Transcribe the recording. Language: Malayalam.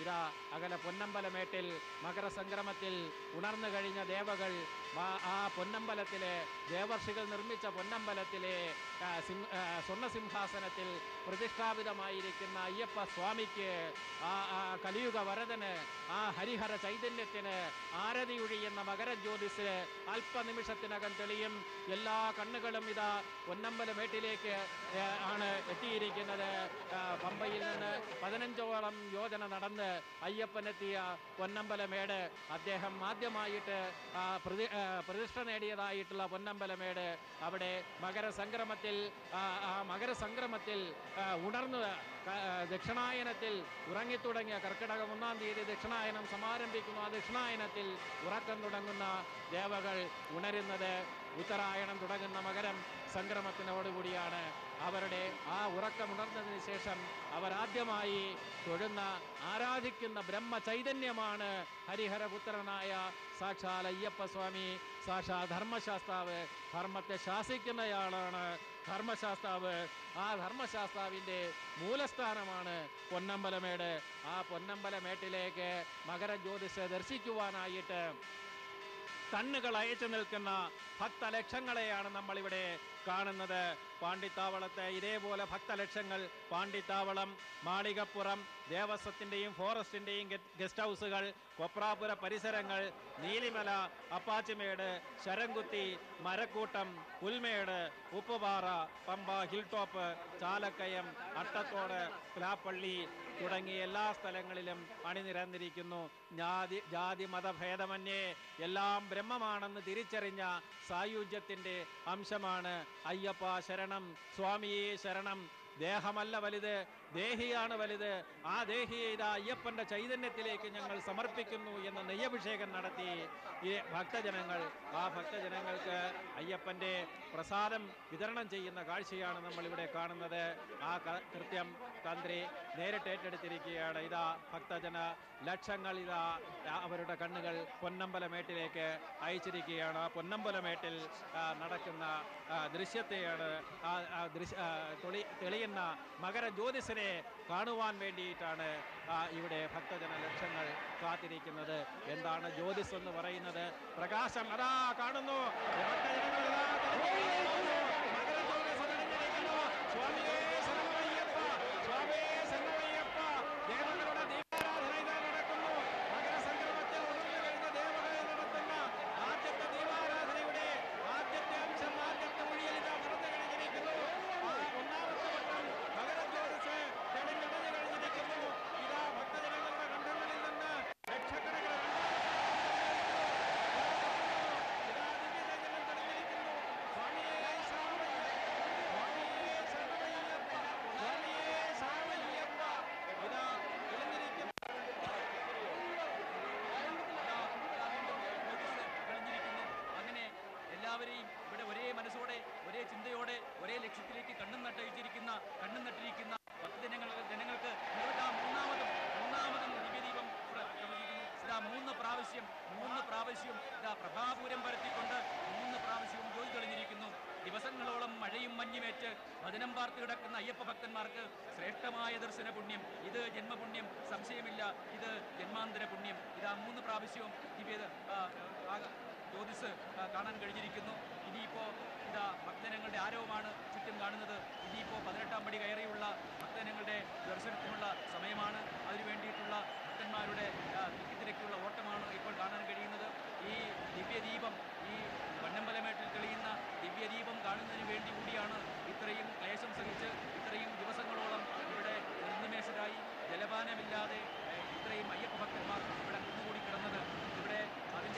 ഇതാ അകലെ പൊന്നമ്പലമേട്ടിൽ മകരസംക്രമത്തിൽ ഉണർന്നു കഴിഞ്ഞ ദേവകൾ ആ പൊന്നമ്പലത്തിലെ ദേവർഷികൾ നിർമ്മിച്ച പൊന്നമ്പലത്തിലെ സ്വർണ്ണസിംഹാസനത്തിൽ പ്രതിഷ്ഠാപിതമായിരിക്കുന്ന അയ്യപ്പ സ്വാമിക്ക് ആ കലിയുഗ വരദന് ആ ഹരിഹര ചൈതന്യത്തിന് ആരതി ഒഴിയുന്ന മകരജ്യോതിസ് അല്പനിമിഷത്തിനകം തെളിയും. എല്ലാ കണ്ണുകളും ഇതാ പൊന്നമ്പലമേട്ടിലേക്ക് ആണ് എത്തിയിരിക്കുന്നത്. പമ്പയിൽ നിന്ന് 15ഓളം യോജന നടന്ന് അയ്യപ്പനെത്തിയ പൊന്നമ്പലമേട്, അദ്ദേഹം ആദ്യമായിട്ട് പ്രതിഷ്ഠ നേടിയതായിട്ടുള്ള പൊന്നമ്പലമേട്, അവിടെ മകരസംക്രമത്തിൽ ഉണർന്നു ദക്ഷിണായനത്തിൽ ഉറങ്ങിത്തുടങ്ങിയ കർക്കിടകം 1-ാം തീയതി ദക്ഷിണായനം സമാരംഭിക്കുന്നു. ആ ദക്ഷിണായനത്തിൽ ഉറക്കം തുടങ്ങുന്ന ദേവകൾ ഉണരുന്നത് ഉത്തരായണം തുടങ്ങുന്ന മകരം സംക്രമത്തിനോടുകൂടിയാണ്. അവരുടെ ആ ഉറക്കമുണർന്നതിന് ശേഷം അവരാദ്യമായി തൊഴുന്ന ആരാധിക്കുന്ന ബ്രഹ്മ ചൈതന്യമാണ് ഹരിഹരപുത്രനായ സാക്ഷാൽ അയ്യപ്പസ്വാമി, സാക്ഷാ ധർമ്മശാസ്താവ്. ധർമ്മത്തെ ശാസിക്കുന്നയാളാണ് ധർമ്മശാസ്താവ്. ആ ധർമ്മശാസ്താവിൻ്റെ മൂലസ്ഥാനമാണ് പൊന്നമ്പലമേട്. ആ പൊന്നമ്പലമേട്ടിലേക്ക് മകരജ്യോതിസ് ദർശിക്കുവാനായിട്ട് കണ്ണുകൾ അയച്ചു നിൽക്കുന്ന ഭക്തലക്ഷങ്ങളെയാണ് നമ്മളിവിടെ കാണുന്നത്. പാണ്ടിത്താവളത്തെ ഇതേപോലെ ഭക്തലക്ഷങ്ങൾ പാണ്ടിത്താവളം, മാളികപ്പുറം, ദേവസ്വത്തിൻ്റെയും ഫോറസ്റ്റിൻ്റെയും ഗസ്റ്റ് ഹൗസുകൾ, കൊപ്രാപുര പരിസരങ്ങൾ, നീലിമല, അപ്പാച്ചിമേട്, ശരംകുത്തി, മരക്കൂട്ടം, പുൽമേട്, ഉപ്പുപാറ, പമ്പ, ഹിൽ ടോപ്പ്, ചാലക്കയം, അട്ടത്തോട്, പ്ലാപ്പള്ളി തുടങ്ങിയ എല്ലാ സ്ഥലങ്ങളിലും അണിനിരന്നിരിക്കുന്നു. ജാതി മതഭേദമന്യേ എല്ലാം ബ്രഹ്മമാണെന്ന് തിരിച്ചറിഞ്ഞ സായുജ്യത്തിൻ്റെ അംശമാണ് അയ്യപ്പ ശരണം, സ്വാമിയേ ശരണം. ദേഹമല്ല വലുത്, ദേഹിയാണ് വലുത്. ആ ദേഹിയെ ഇതാ അയ്യപ്പൻ്റെ ചൈതന്യത്തിലേക്ക് ഞങ്ങൾ സമർപ്പിക്കുന്നു എന്ന നെയ്യഭിഷേകം നടത്തി ഈ ഭക്തജനങ്ങൾ. ആ ഭക്തജനങ്ങൾക്ക് അയ്യപ്പൻ്റെ പ്രസാദം വിതരണം ചെയ്യുന്ന കാഴ്ചയാണ് നമ്മളിവിടെ കാണുന്നത്. ആ കൃത്യം തന്ത്രി നേരിട്ട് ഏറ്റെടുത്തിരിക്കുകയാണ്. ഇതാ ഭക്തജന ലക്ഷങ്ങൾ ഇതാ അവരുടെ കണ്ണുകൾ പൊന്നമ്പലമേട്ടിലേക്ക് അയച്ചിരിക്കുകയാണ്. ആ പൊന്നമ്പലമേട്ടിൽ നടക്കുന്ന ദൃശ്യത്തെയാണ് തെളിയുന്ന മകരജ്യോതിസിനെ കാണുവാൻ വേണ്ടിയിട്ടാണ് ഇവിടെ ഭക്തജന ലക്ഷങ്ങൾ കാത്തിരിക്കുന്നത്. എന്താണ് ജ്യോതിസ് എന്ന് പറയുന്നത്? പ്രകാശം. അതാ കാണുന്നു, മകരജ്യോതിസ് തെളിഞ്ഞിരിക്കുന്നു. സ്വാമിയേ ശരണമയ്യപ്പ, സ്വാമിയേ ശരണമയ്യപ്പ. ദേവങ്ങളുടെ ദീപാരാധന ഇതാ നടക്കുന്നു. മകരസംക്രമത്തിൽ ഉണർന്നു കഴിഞ്ഞ ദേവകളെ നടത്തുന്ന ആദ്യത്തെ ദീപാരാധനയുടെ ആദ്യത്തെ അംശം, ആദ്യത്തെ ഒഴിയൽ ഇതാ നടന്നു കഴിഞ്ഞിരിക്കുന്നു. ഒന്നാമത്തെ വട്ടം മകരജ്യോതിസ് തെളിഞ്ഞടഞ്ഞു കഴിഞ്ഞിരിക്കുന്നു. ഇതാ ഭക്തജനങ്ങളുടെ കണ്ഠങ്ങളിൽ നിന്ന് ലക്ഷക്കണക്കിന് എല്ലാവരെയും ഇവിടെ ഒരേ മനസ്സോടെ, ഒരേ ചിന്തയോടെ, ഒരേ ലക്ഷ്യത്തിലേക്ക് കണ്ണും നട്ടിരിക്കുന്ന ജനങ്ങൾക്ക് മൂന്നാമതും ദിവ്യദീപം പ്രവചിക്കുന്നു. ഇതാ മൂന്ന് പ്രാവശ്യം ഇതാ പ്രഭാപൂരം പരത്തിക്കൊണ്ട് 3 പ്രാവശ്യവും ജ്യോതി തെളിഞ്ഞിരിക്കുന്നു. ദിവസങ്ങളോളം മഴയും മഞ്ഞുമേറ്റ് ഭജനം പാർത്ത് കിടക്കുന്ന അയ്യപ്പ ഭക്തന്മാർക്ക് ശ്രേഷ്ഠമായ ദർശന പുണ്യം. ഇത് ജന്മപുണ്യം, സംശയമില്ല. ഇത് ജന്മാന്തര പുണ്യം. ഇതാ 3 പ്രാവശ്യവും ജ്യോതിസ് കാണാൻ കഴിഞ്ഞിരിക്കുന്നു. ഇനിയിപ്പോൾ ഇതാ ഭക്തജനങ്ങളുടെ ആരവമാണ് ചുറ്റും കാണുന്നത്. ഇനിയിപ്പോൾ 18-ാം പടി കയറിയുള്ള ഭക്തജനങ്ങളുടെ ദർശനത്തിനുള്ള സമയമാണ്. അതിനു വേണ്ടിയിട്ടുള്ള ഭക്തന്മാരുടെ തിക്കിത്തിരക്കുള്ള ഓട്ടമാണ് ഇപ്പോൾ കാണാൻ കഴിയുന്നത്. ഈ ദിവ്യദീപം, ഈ പൊന്നമ്പലമേട്ടിൽ തെളിയുന്ന ദിവ്യദീപം കാണുന്നതിന് വേണ്ടി കൂടിയാണ് ഇത്രയും ക്ലേശം സഹിച്ച് ഇത്രയും ദിവസങ്ങളോളം ഇവിടെ നിർനിമേഷരായി ജലപാനമില്ലാതെ ഇത്രയും അയ്യപ്പ ഭക്തന്മാർ ഇവിടെ നിന്നുകൂടി കിടന്നത്.